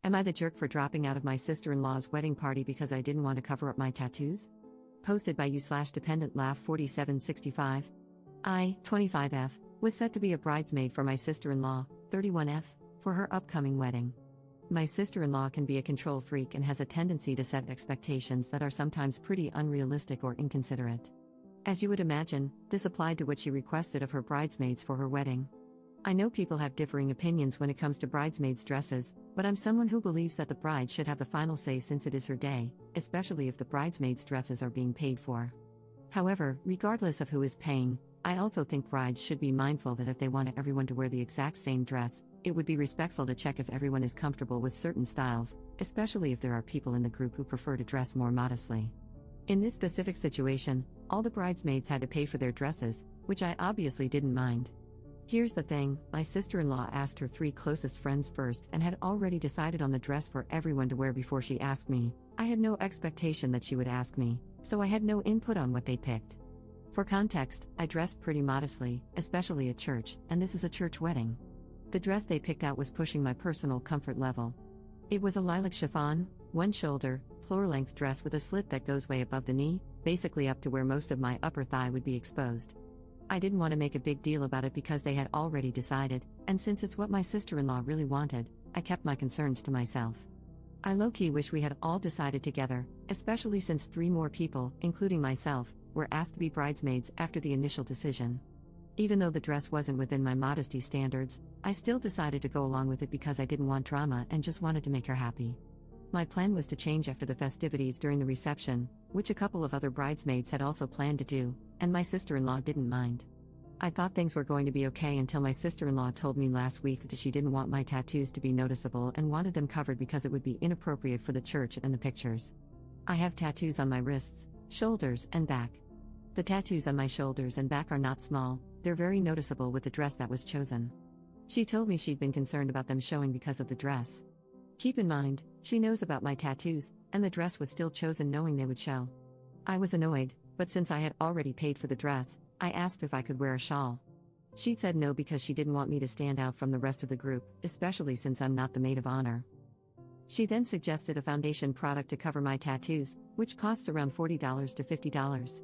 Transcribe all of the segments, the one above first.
Am I the jerk for dropping out of my sister-in-law's wedding party because I didn't want to cover up my tattoos? Posted by you/dependent laugh 4765. I, 25F, was set to be a bridesmaid for my sister-in-law, 31F, for her upcoming wedding. My sister-in-law can be a control freak and has a tendency to set expectations that are sometimes pretty unrealistic or inconsiderate. As you would imagine, this applied to what she requested of her bridesmaids for her wedding. I know people have differing opinions when it comes to bridesmaids' dresses, but I'm someone who believes that the bride should have the final say since it is her day, especially if the bridesmaids' dresses are being paid for. However, regardless of who is paying, I also think brides should be mindful that if they want everyone to wear the exact same dress, it would be respectful to check if everyone is comfortable with certain styles, especially if there are people in the group who prefer to dress more modestly. In this specific situation, all the bridesmaids had to pay for their dresses, which I obviously didn't mind. Here's the thing, my sister-in-law asked her 3 closest friends first and had already decided on the dress for everyone to wear before she asked me. I had no expectation that she would ask me, so I had no input on what they picked. For context, I dressed pretty modestly, especially at church, and this is a church wedding. The dress they picked out was pushing my personal comfort level. It was a lilac chiffon, one-shoulder, floor-length dress with a slit that goes way above the knee, basically up to where most of my upper thigh would be exposed. I didn't want to make a big deal about it because they had already decided, and since it's what my sister-in-law really wanted, I kept my concerns to myself. I low-key wish we had all decided together, especially since 3 more people, including myself, were asked to be bridesmaids after the initial decision. Even though the dress wasn't within my modesty standards, I still decided to go along with it because I didn't want drama and just wanted to make her happy. My plan was to change after the festivities during the reception, which a couple of other bridesmaids had also planned to do, and my sister-in-law didn't mind. I thought things were going to be okay until my sister-in-law told me last week that she didn't want my tattoos to be noticeable and wanted them covered because it would be inappropriate for the church and the pictures. I have tattoos on my wrists, shoulders, and back. The tattoos on my shoulders and back are not small, they're very noticeable with the dress that was chosen. She told me she'd been concerned about them showing because of the dress. Keep in mind, she knows about my tattoos, and the dress was still chosen knowing they would show. I was annoyed, but since I had already paid for the dress, I asked if I could wear a shawl. She said no because she didn't want me to stand out from the rest of the group, especially since I'm not the maid of honor. She then suggested a foundation product to cover my tattoos, which costs around $40 to $50.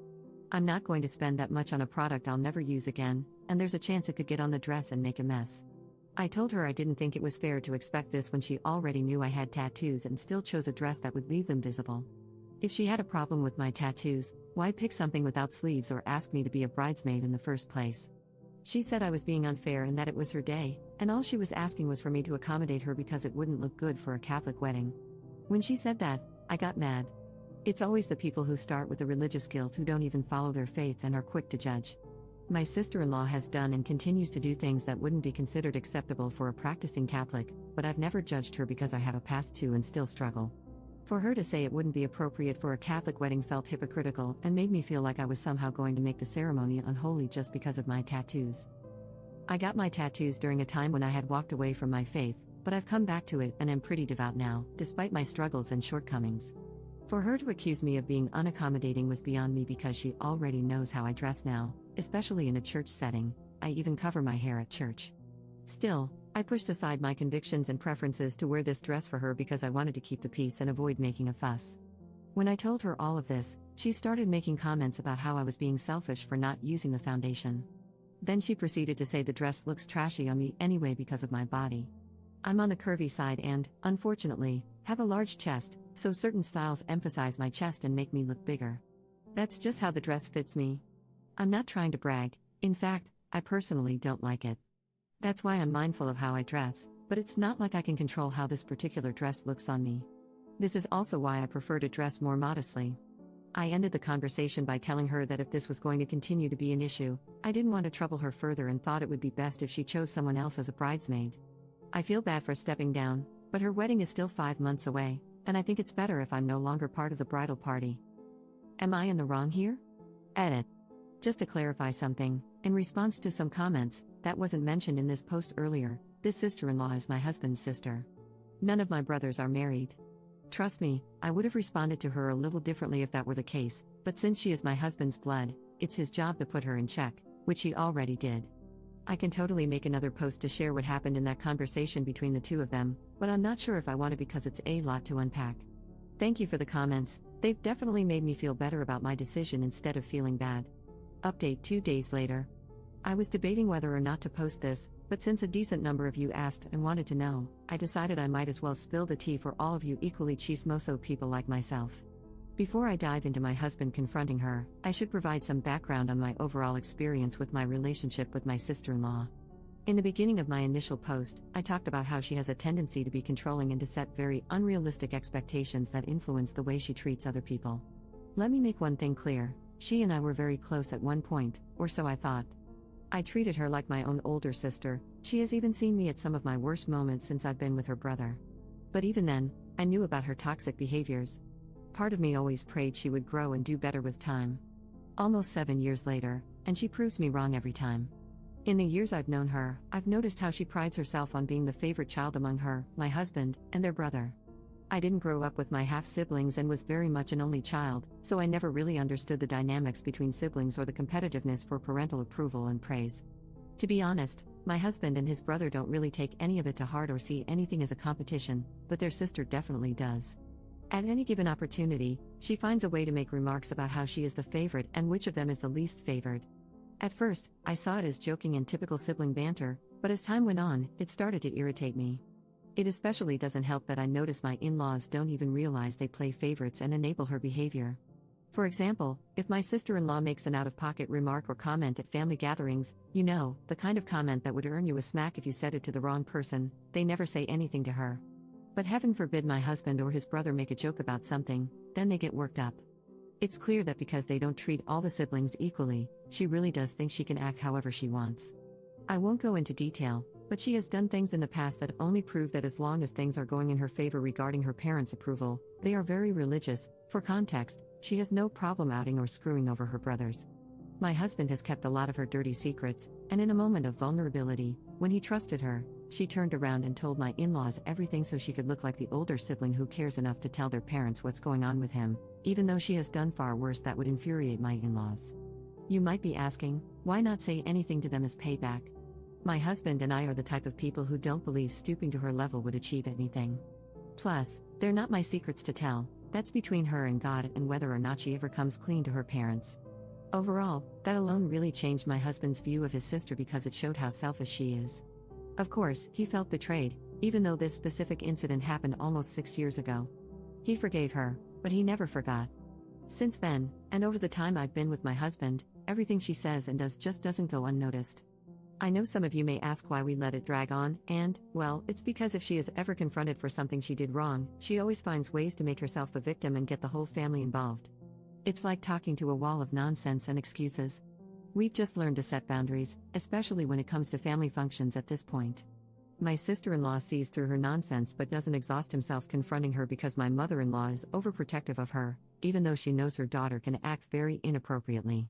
I'm not going to spend that much on a product I'll never use again, and there's a chance it could get on the dress and make a mess. I told her I didn't think it was fair to expect this when she already knew I had tattoos and still chose a dress that would leave them visible. If she had a problem with my tattoos, why pick something without sleeves or ask me to be a bridesmaid in the first place? She said I was being unfair and that it was her day, and all she was asking was for me to accommodate her because it wouldn't look good for a Catholic wedding. When she said that, I got mad. It's always the people who start with the religious guilt who don't even follow their faith and are quick to judge. My sister-in-law has done and continues to do things that wouldn't be considered acceptable for a practicing Catholic, but I've never judged her because I have a past too and still struggle. For her to say it wouldn't be appropriate for a Catholic wedding felt hypocritical and made me feel like I was somehow going to make the ceremony unholy just because of my tattoos. I got my tattoos during a time when I had walked away from my faith, but I've come back to it and am pretty devout now, despite my struggles and shortcomings. For her to accuse me of being unaccommodating was beyond me because she already knows how I dress now, especially in a church setting. I even cover my hair at church. Still, I pushed aside my convictions and preferences to wear this dress for her because I wanted to keep the peace and avoid making a fuss. When I told her all of this, she started making comments about how I was being selfish for not using the foundation. Then she proceeded to say the dress looks trashy on me anyway because of my body. I'm on the curvy side and, unfortunately, have a large chest, so certain styles emphasize my chest and make me look bigger. That's just how the dress fits me. I'm not trying to brag, in fact, I personally don't like it. That's why I'm mindful of how I dress, but it's not like I can control how this particular dress looks on me. This is also why I prefer to dress more modestly. I ended the conversation by telling her that if this was going to continue to be an issue, I didn't want to trouble her further and thought it would be best if she chose someone else as a bridesmaid. I feel bad for stepping down, but her wedding is still 5 months away, and I think it's better if I'm no longer part of the bridal party. Am I in the wrong here? Edit. Just to clarify something, in response to some comments that wasn't mentioned in this post earlier, this sister-in-law is my husband's sister. None of my brothers are married. Trust me, I would have responded to her a little differently if that were the case, but since she is my husband's blood, it's his job to put her in check, which he already did. I can totally make another post to share what happened in that conversation between the two of them, but I'm not sure if I want to because it's a lot to unpack. Thank you for the comments, they've definitely made me feel better about my decision instead of feeling bad. Update 2 days later. I was debating whether or not to post this, but since a decent number of you asked and wanted to know, I decided I might as well spill the tea for all of you equally chismoso people like myself. Before I dive into my husband confronting her, I should provide some background on my overall experience with my relationship with my sister-in-law. In the beginning of my initial post, I talked about how she has a tendency to be controlling and to set very unrealistic expectations that influence the way she treats other people. Let me make one thing clear, she and I were very close at one point, or so I thought. I treated her like my own older sister, she has even seen me at some of my worst moments since I've been with her brother. But even then, I knew about her toxic behaviors. Part of me always prayed she would grow and do better with time. Almost 7 years later, and she proves me wrong every time. In the years I've known her, I've noticed how she prides herself on being the favorite child among her, my husband, and their brother. I didn't grow up with my half-siblings and was very much an only child, so I never really understood the dynamics between siblings or the competitiveness for parental approval and praise. To be honest, my husband and his brother don't really take any of it to heart or see anything as a competition, but their sister definitely does. At any given opportunity, she finds a way to make remarks about how she is the favorite and which of them is the least favored. At first, I saw it as joking and typical sibling banter, but as time went on, it started to irritate me. It especially doesn't help that I notice my in-laws don't even realize they play favorites and enable her behavior. For example, if my sister-in-law makes an out-of-pocket remark or comment at family gatherings, the kind of comment that would earn you a smack if you said it to the wrong person, they never say anything to her. But heaven forbid my husband or his brother make a joke about something, then they get worked up. It's clear that because they don't treat all the siblings equally, she really does think she can act however she wants. I won't go into detail, but she has done things in the past that only prove that as long as things are going in her favor regarding her parents' approval, they are very religious. For context, she has no problem outing or screwing over her brothers. My husband has kept a lot of her dirty secrets, and in a moment of vulnerability, when he trusted her, she turned around and told my in-laws everything so she could look like the older sibling who cares enough to tell their parents what's going on with him, even though she has done far worse that would infuriate my in-laws. You might be asking, why not say anything to them as payback? My husband and I are the type of people who don't believe stooping to her level would achieve anything. Plus, they're not my secrets to tell, that's between her and God and whether or not she ever comes clean to her parents. Overall, that alone really changed my husband's view of his sister because it showed how selfish she is. Of course, he felt betrayed, even though this specific incident happened almost 6 years ago. He forgave her, but he never forgot. Since then, and over the time I've been with my husband, everything she says and does just doesn't go unnoticed. I know some of you may ask why we let it drag on, and, well, it's because if she is ever confronted for something she did wrong, she always finds ways to make herself the victim and get the whole family involved. It's like talking to a wall of nonsense and excuses. We've just learned to set boundaries, especially when it comes to family functions at this point. My sister-in-law sees through her nonsense but doesn't exhaust himself confronting her because my mother-in-law is overprotective of her, even though she knows her daughter can act very inappropriately.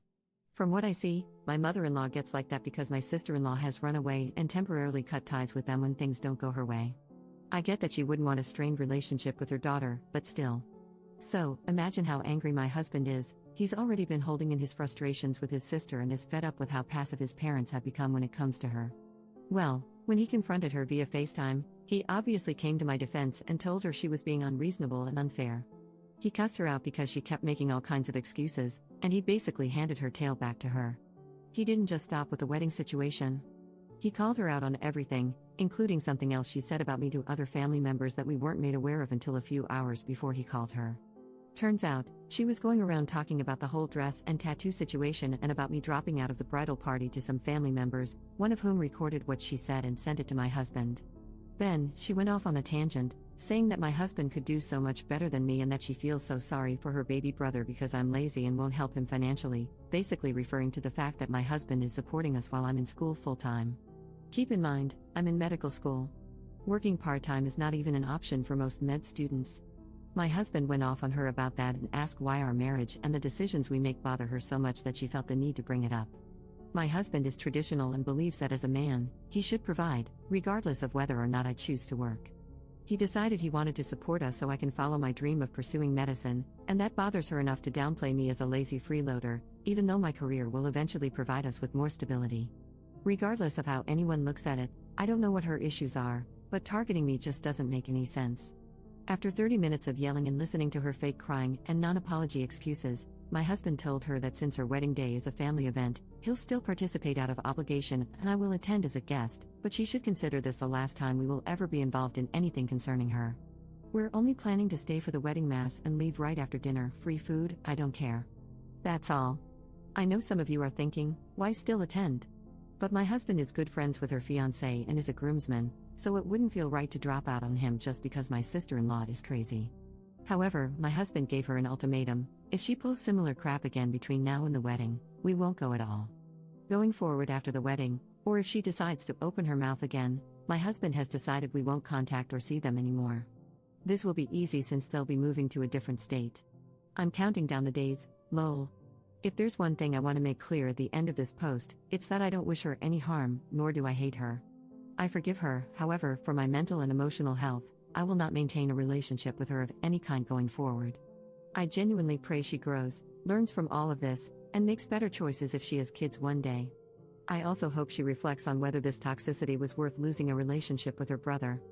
From what I see, my mother-in-law gets like that because my sister-in-law has run away and temporarily cut ties with them when things don't go her way. I get that she wouldn't want a strained relationship with her daughter, but still. So, imagine how angry my husband is. He's already been holding in his frustrations with his sister and is fed up with how passive his parents have become when it comes to her. Well, when he confronted her via FaceTime, he obviously came to my defense and told her she was being unreasonable and unfair. He cussed her out because she kept making all kinds of excuses, and he basically handed her tail back to her. He didn't just stop with the wedding situation. He called her out on everything, including something else she said about me to other family members that we weren't made aware of until a few hours before he called her. Turns out, she was going around talking about the whole dress and tattoo situation and about me dropping out of the bridal party to some family members, one of whom recorded what she said and sent it to my husband. Then, she went off on a tangent, saying that my husband could do so much better than me and that she feels so sorry for her baby brother because I'm lazy and won't help him financially, basically referring to the fact that my husband is supporting us while I'm in school full-time. Keep in mind, I'm in medical school. Working part-time is not even an option for most med students. My husband went off on her about that and asked why our marriage and the decisions we make bother her so much that she felt the need to bring it up. My husband is traditional and believes that as a man, he should provide, regardless of whether or not I choose to work. He decided he wanted to support us so I can follow my dream of pursuing medicine, and that bothers her enough to downplay me as a lazy freeloader, even though my career will eventually provide us with more stability. Regardless of how anyone looks at it, I don't know what her issues are, but targeting me just doesn't make any sense. After 30 minutes of yelling and listening to her fake crying and non-apology excuses, my husband told her that since her wedding day is a family event, he'll still participate out of obligation and I will attend as a guest, but she should consider this the last time we will ever be involved in anything concerning her. We're only planning to stay for the wedding mass and leave right after dinner, free food, I don't care. That's all. I know some of you are thinking, why still attend? But my husband is good friends with her fiancé and is a groomsman, so it wouldn't feel right to drop out on him just because my sister-in-law is crazy. However, my husband gave her an ultimatum: if she pulls similar crap again between now and the wedding, we won't go at all. Going forward after the wedding, or if she decides to open her mouth again, my husband has decided we won't contact or see them anymore. This will be easy since they'll be moving to a different state. I'm counting down the days, lol. If there's one thing I want to make clear at the end of this post, it's that I don't wish her any harm, nor do I hate her. I forgive her, however, for my mental and emotional health, I will not maintain a relationship with her of any kind going forward. I genuinely pray she grows, learns from all of this, and makes better choices if she has kids one day. I also hope she reflects on whether this toxicity was worth losing a relationship with her brother.